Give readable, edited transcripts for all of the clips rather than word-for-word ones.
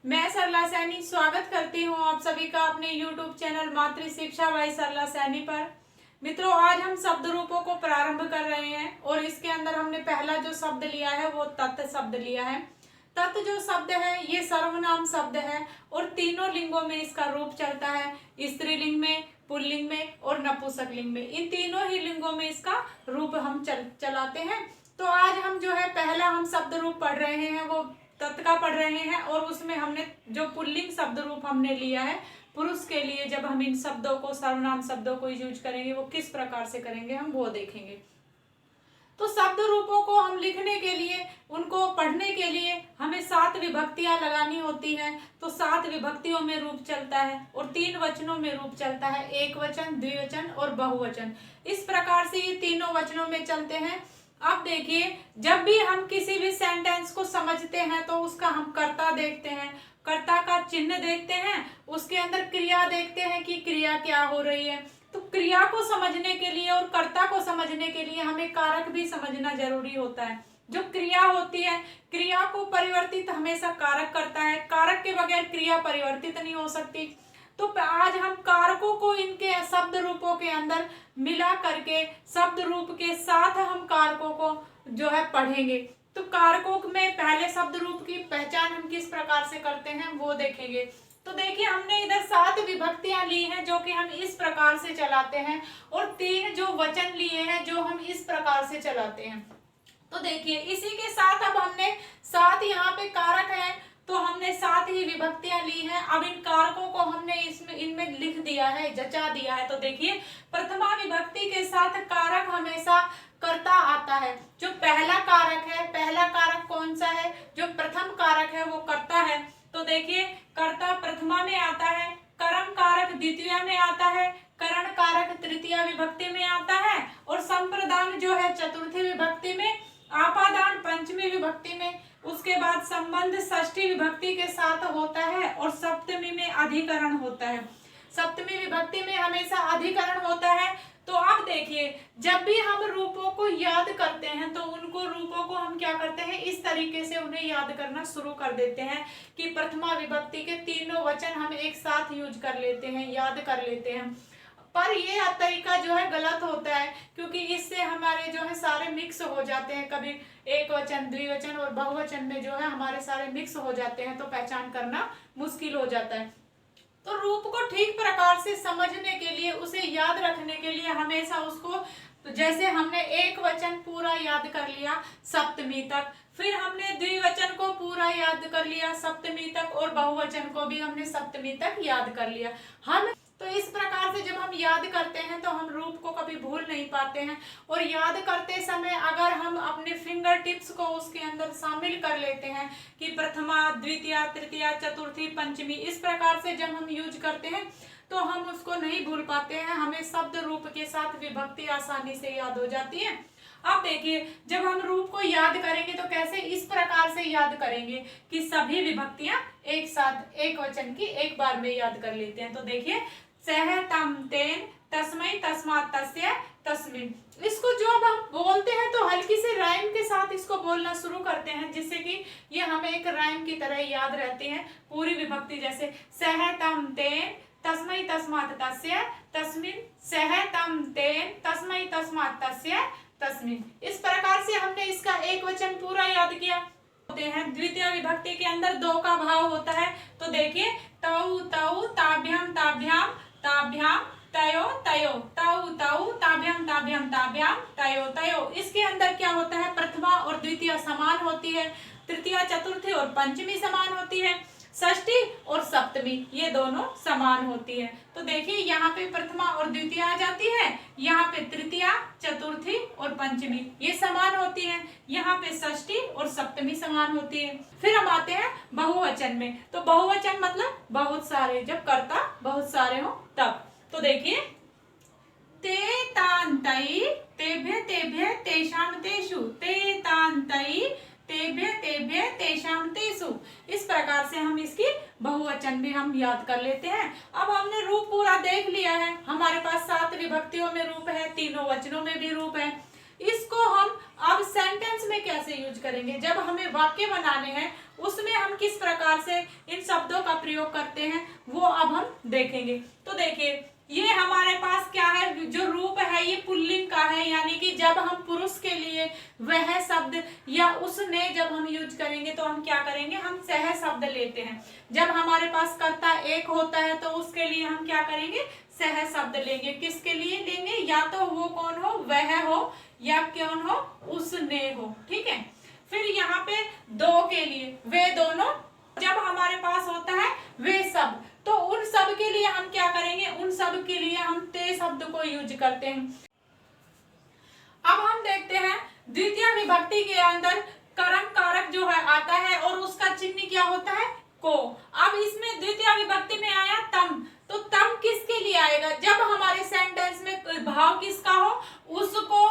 मैं सरला सैनी स्वागत करती हूँ आप सभी का अपने YouTube चैनल मातृ शिक्षा बाई सरला सैनी पर। मित्रों, आज हम शब्द रूपों को प्रारंभ कर रहे हैं और इसके अंदर हमने पहला जो शब्द लिया है वो तत् शब्द लिया है। तत् जो शब्द है ये सर्वनाम शब्द है और तीनों लिंगों में इसका रूप चलता है, स्त्रीलिंग में, पुल्लिंग में और नपुंसक लिंग में। इन तीनों ही लिंगों में इसका रूप हम चलाते हैं। तो आज हम जो है पहला हम शब्द रूप पढ़ रहे हैं वो तत् का पढ़ रहे हैं और उसमें हमने जो पुल्लिंग शब्द रूप हमने लिया है पुरुष के लिए, जब हम इन शब्दों को सर्वनाम शब्दों को यूज करेंगे वो किस प्रकार से करेंगे हम वो देखेंगे। तो शब्द रूपों को हम लिखने के लिए, उनको पढ़ने के लिए हमें 7 विभक्तियां लगानी होती हैं। तो 7 विभक्तियों में रूप चलता है और 3 वचनों में रूप चलता है, एक वचन, द्विवचन और बहुवचन। इस प्रकार से ये तीनों वचनों में चलते हैं। अब देखिए, जब भी हम किसी भी सेंटेंस को समझते हैं तो उसका हम कर्ता देखते हैं, कर्ता का चिन्ह देखते हैं, उसके अंदर क्रिया देखते हैं कि क्रिया क्या हो रही है। तो क्रिया को समझने के लिए और कर्ता को समझने के लिए हमें कारक भी समझना जरूरी होता है। जो क्रिया होती है, क्रिया को परिवर्तित हमेशा कारक करता है, कारक के बगैर क्रिया परिवर्तित नहीं हो सकती। तो आज हम कारकों को इनके शब्द रूपों के अंदर मिला करके शब्द रूप के साथ हम कारकों को जो है पढ़ेंगे। तो कारकों में पहले शब्द रूप की पहचान हम किस प्रकार से करते हैं वो देखेंगे। तो देखिए, हमने इधर 7 विभक्तियां ली हैं जो कि हम इस प्रकार से चलाते हैं और 3 जो वचन लिए हैं जो हम इस प्रकार से चलाते हैं। तो देखिए, इसी के साथ अब हमने 7 यहाँ पे कारक हैं तो हमने 7 ही विभक्तियां ली हैं। अब इन कारकों को हमने इनमें लिख दिया है, जचा दिया है। तो देखिए, प्रथमा विभक्ति के साथ कारक हमेशा कर्ता आता है। जो पहला कारक है, पहला कारक कौन सा है? जो प्रथम कारक है वो कर्ता है। तो देखिए, कर्ता प्रथमा में आता है, कर्म कारक द्वितीय में आता है, करण कारक तृतीय विभक्ति में आता है और संप्रदान जो है चतुर्थी विभक्ति में, आपादान पंचमी विभक्ति में, उसके बाद संबंध षष्ठी विभक्ति के साथ होता है और सप्तमी में अधिकरण होता है। सप्तमी विभक्ति में हमेशा अधिकरण होता है। तो अब देखिए, जब भी हम रूपों को याद करते हैं तो उनको रूपों को हम क्या करते हैं, इस तरीके से उन्हें याद करना शुरू कर देते हैं कि प्रथमा विभक्ति के तीनों वचन हम एक साथ यूज कर लेते हैं, याद कर लेते हैं। पर ये तरीका जो है गलत होता है, क्योंकि इससे हमारे जो है सारे मिक्स हो जाते हैं। कभी एक वचन, द्विवचन और बहुवचन में जो है हमारे सारे मिक्स हो जाते हैं तो पहचान करना मुश्किल हो जाता है। तो रूप को ठीक प्रकार से समझने के लिए, उसे याद रखने के लिए हमेशा उसको, तो जैसे हमने एक वचन पूरा याद कर लिया सप्तमी तक, फिर हमने द्विवचन को पूरा याद कर लिया सप्तमी तक और बहुवचन को भी हमने सप्तमी तक याद कर लिया। हम तो इस प्रकार से जब हम याद करते हैं तो हम रूप को कभी भूल नहीं पाते हैं। और याद करते समय अगर हम अपने फिंगर टिप्स को उसके अंदर शामिल कर लेते हैं कि प्रथमा, द्वितीय, तृतीय, चतुर्थी, पंचमी, इस प्रकार से जब हम यूज करते हैं तो हम उसको नहीं भूल पाते हैं। हमें शब्द रूप के साथ विभक्ति आसानी से याद हो जाती है। अब देखिए, जब हम रूप को याद करेंगे तो कैसे, इस प्रकार से याद करेंगे कि सभी विभक्तियां एक साथ एक वचन की एक बार में याद कर लेते हैं। तो देखिए, सह, तम, तेन, तस्मै, तस्मात्, तस्य, तस्मिन्। इसको जो अब हम बोलते हैं तो हल्की से राइम के साथ इसको बोलना शुरू करते हैं, जिससे कि ये हमें एक राइम की तरह याद रहती है पूरी विभक्ति। जैसे सह, तम, तेन, तस्मै, तस्मात्, तस्य, तस्मिन्, सह, तम, तेन, तस्मै, तस्मात्, तस्य, तस्मिन्। इस प्रकार से हमने इसका एक वचन पूरा याद किया। होते हैं द्वितीय विभक्ति के अंदर 2 का भाव होता है। तो देखिए, तौ, तौ, ताभ्याम, ताभ्याम, ताभ्याम, तयो, तयो, तौ, तौ, ताभ्याम, ताभ्याम, ताभ्याम, तयो, तयो। इसके अंदर क्या होता है, प्रथमा और द्वितीय समान होती है, तृतीय, चतुर्थी और पंचमी समान होती है, षष्ठी और सप्तमी ये दोनों समान होती है। तो देखिए, यहाँ पे प्रथमा और द्वितीय आ जाती है, यहाँ पे तृतीय, चतुर्थी और पंचमी ये समान होती है, यहाँ पे षष्ठी और सप्तमी समान होती है। फिर हम आते हैं बहुवचन में। तो बहुवचन मतलब बहुत सारे, जब कर्ता बहुत सारे हो तब। तो देखिए, ते, तान, तई, तेभ्य, तेभ्य, तेषां, तेषु, ते, तान, तई, तेभ्य, तेभ्य, तेषां, तेषु। इस प्रकार से हम इसकी बहुवचन भी हम याद कर लेते हैं। अब हमने रूप पूरा देख लिया है, हमारे पास 7 विभक्तियों में रूप है, तीनों वचनों में भी रूप है। इसको हम अब सेंटेंस में कैसे यूज करेंगे, जब हमें वाक्य बनाने हैं उसमें हम किस प्रकार से इन शब्दों का प्रयोग करते हैं वो अब हम देखेंगे। तो देखिए ये हमारे पास क्या है, जो रूप है ये पुल्लिंग का है, यानी कि जब हम पुरुष के लिए वह शब्द या उसने जब हम यूज करेंगे तो हम क्या करेंगे, हम सह शब्द लेते हैं। जब हमारे पास कर्ता एक होता है तो उसके लिए हम क्या करेंगे, सह शब्द लेंगे। किसके लिए लेंगे, या तो वो कौन हो, वह हो, या कौन हो, उसने हो। ठीक है, फिर यहाँ पे दो के लिए वे दोनों, जब हमारे पास होता है वे सब, तो उन सब के लिए हम क्या करेंगे, उन सब के लिए हम ते शब्द को यूज करते हैं। अब हम देखते हैं द्वितीय विभक्ति के अंदर कर्म कारक जो है आता है और उसका चिन्ह क्या होता है, को। अब इसमें द्वितीय विभक्ति में आया तम, तो तम किसके लिए आएगा, जब हमारे सेंटेंस में भाव किसका हो, उसको,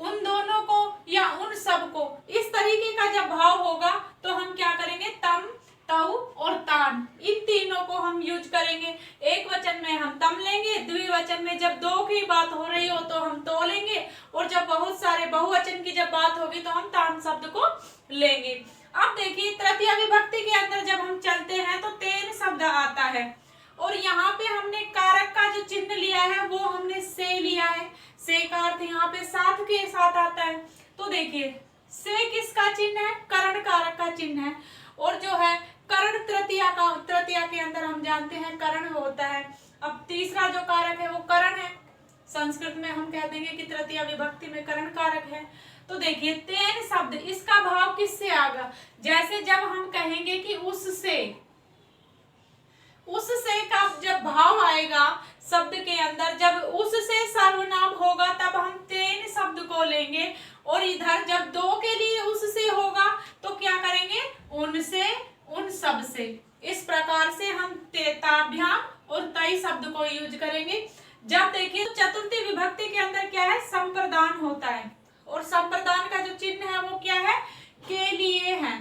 उन दोनों को या उन सब को, इस तरीके का जब भाव होगा तो हम क्या करेंगे, तम, तऊ और तान, इन तीनों को हम यूज करेंगे। एक वचन में हम तम लेंगे, द्विवचन में जब दो की बात हो रही हो तो हम तो लेंगे, और जब बहुत सारे बहुवचन की जब बात होगी तो हम तान शब्द को लेंगे। अब देखिए तृतीय विभक्ति के अंदर जब हम चलते हैं तो तेन शब्द आता है, और यहाँ पे हमने कारक का जो चिन्ह लिया है वो हमने से लिया है। से का अर्थ यहाँ पे साथ के साथ आता है। तो देखिए से किसका चिन्ह है, करण कारक का चिन्ह है, और जो है करण तृतीय का, तृतीय के अंदर हम जानते हैं करण होता है। अब तीसरा जो कारक है वो करण है, संस्कृत में हम कह देंगे कि तृतीय विभक्ति में करण कारक है। तो देखिए तेन शब्द, इसका भाव किससे आगा, जैसे जब हम कहेंगे कि उससे, उससे का जब भाव आएगा शब्द के अंदर, जब उससे सर्वनाम होगा तब हम तेन शब्द को लेंगे, और इधर जब दो के लिए उससे होगा तो क्या करेंगे, उनसे, उन सब से। इस प्रकार से हम तेताभ्याम और तई शब्द को यूज करेंगे। जब देखिए चतुर्थी विभक्ति के अंदर क्या है, संप्रदान होता है, और संप्रदान का जो चिन्ह है वो क्या है, के लिए है।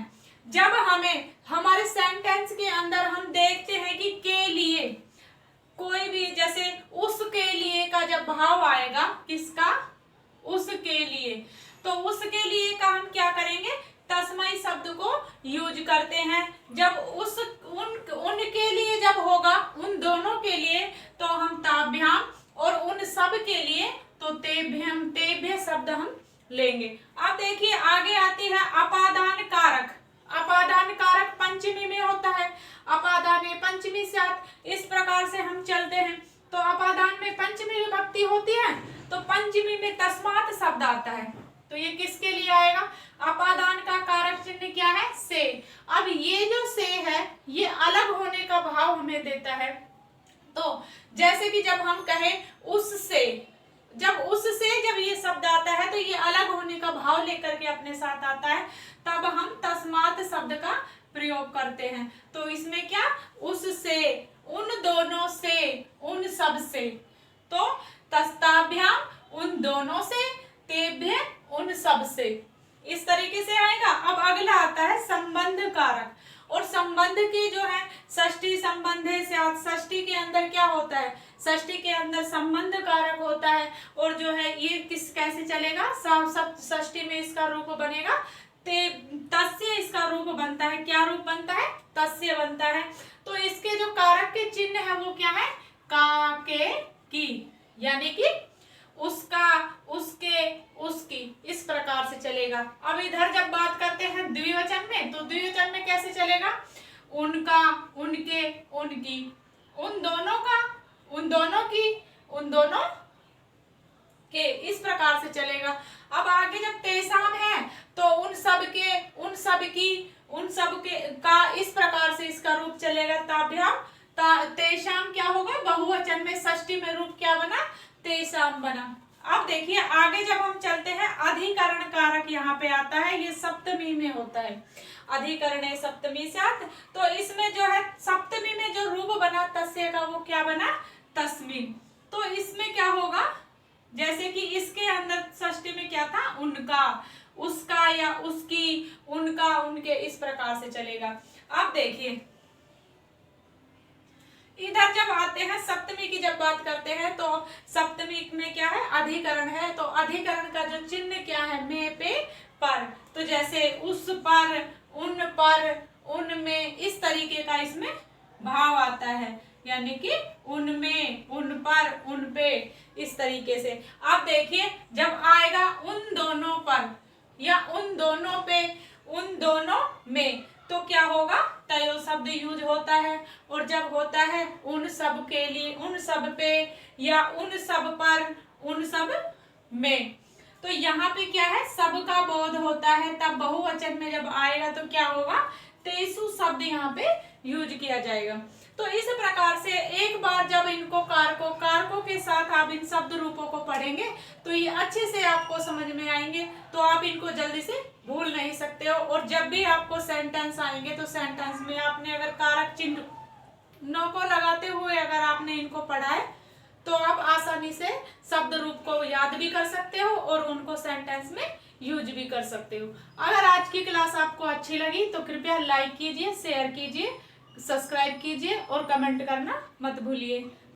जब हमें हमारे सेंटेंस के अंदर हम देखते हैं कि के लिए, कोई भी जैसे उसके लिए का जब भाव आएगा, किसका, उसके लिए, तो उसके लिए का हम क्या करेंगे, तस्मै शब्द को यूज करते हैं। जब उस उनके लिए जब होगा, उन दोनों के लिए, तो हम ताभ्याम, और उन सब के लिए तो तेभ्यम, तेभ्य शब्द हम लेंगे। अब देखिए आगे आती है अपादान कारक। अपादान कारक पंचमी में होता है, अपादाने पंचमी स्यात्, इस प्रकार से हम चलते हैं। तो अपादान में पंचमी विभक्ति होती है तो पंचमी में तस्मात् शब्द आता है, तो ये किसके लिए आएगा, अपादान का कारक चिन्ह क्या है, से। अब ये जो से है ये अलग होने का भाव हमें देता है। तो जैसे कि जब हम कहें उससे, जब उससे जब ये शब्द आता है तो ये अलग होने का भाव लेकर के अपने साथ आता है, तब हम तस्मात् शब्द का प्रयोग करते हैं। तो इसमें क्या, उससे, उन दोनों से, उन सब से, तो तस्ताभ्याम, उन दोनों से, तेभ्य, उन सब से, इस तरीके से आएगा। अब अगला आता है संबंध कारक, और संबंध के जो है षष्ठी संबंधे स्यात्, षष्ठी के अंदर क्या होता है, षष्ठी के अंदर संबंध कारक होता है, और जो है ये किस कैसे चलेगा, सब षष्ठी में इसका रूप बनेगा तस्य, इसका रूप बनता है, क्या रूप बनता है, तस्य बनता है। तो इसके जो कारक के चिन्ह है वो क्या है, का, के, की, यानी कि उसका, उसके, उसकी, इस प्रकार से चलेगा। अब इधर जब बात करते हैं द्विवचन में, तो द्विवचन में कैसे चलेगा, उनका, उनके, उनकी, उन दोनों का, उन दोनों की, उन दोनों के, इस प्रकार से चलेगा। अब आगे जब तेसाम है तो उन सब के, उन सब की, उन सब के का, इस प्रकार से इसका रूप चलेगा ताभ्याम। तेषाम क्या होगा, बहुवचन में षष्ठी में रूप क्या बना, तेषाम बना। अब देखिए आगे जब हम चलते हैं अधिकरण कारक यहाँ पे आता है, ये सप्तमी में होता है, अधिकरणे सप्तमी स्यात्। तो इसमें जो है सप्तमी में जो रूप बना तस्य का वो क्या बना, तस्मिन्। तो इसमें क्या होगा, जैसे कि इसके अंदर षष्ठी में क्या था, उनका, उसका या उसकी, उनका, उनके, इस प्रकार से चलेगा। अब देखिए इधर जब आते हैं सप्तमी की जब बात करते हैं तो सप्तमी में क्या है, अधिकरण है। तो अधिकरण का जो चिन्ह क्या है, में पे पर। तो जैसे उस पर, उन पर, उनमें, इस तरीके का इसमें भाव आता है, यानी कि उनमें, उन पर, उन पे, इस तरीके से। अब देखिए जब आएगा उन दोनों पर या उन दोनों पे, उन दोनों में, तो क्या होगा, तयो शब्द यूज होता है। और जब होता है उन सब के लिए, उन सब पे या उन सब पर, उन सब में, तो यहाँ पे क्या है, सबका बोध होता है। तब बहुवचन में जब आएगा तो क्या होगा, तेसु शब्द यहाँ पे यूज किया जाएगा। तो इस प्रकार से एक बार जब इनको कारकों के साथ आप इन शब्द रूपों को पढ़ेंगे तो ये अच्छे से आपको समझ में आएंगे, तो आप इनको जल्दी से भूल नहीं सकते हो। और जब भी आपको सेंटेंस आएंगे तो सेंटेंस में आपने अगर कारक चिन्ह नो को लगाते हुए अगर आपने इनको पढ़ा है तो आप आसानी से शब्द रूप को याद भी कर सकते हो और उनको सेंटेंस में यूज भी कर सकते हो। अगर आज की क्लास आपको अच्छी लगी तो कृपया लाइक कीजिए, शेयर कीजिए, सब्सक्राइब कीजिए और कमेंट करना मत भूलिए।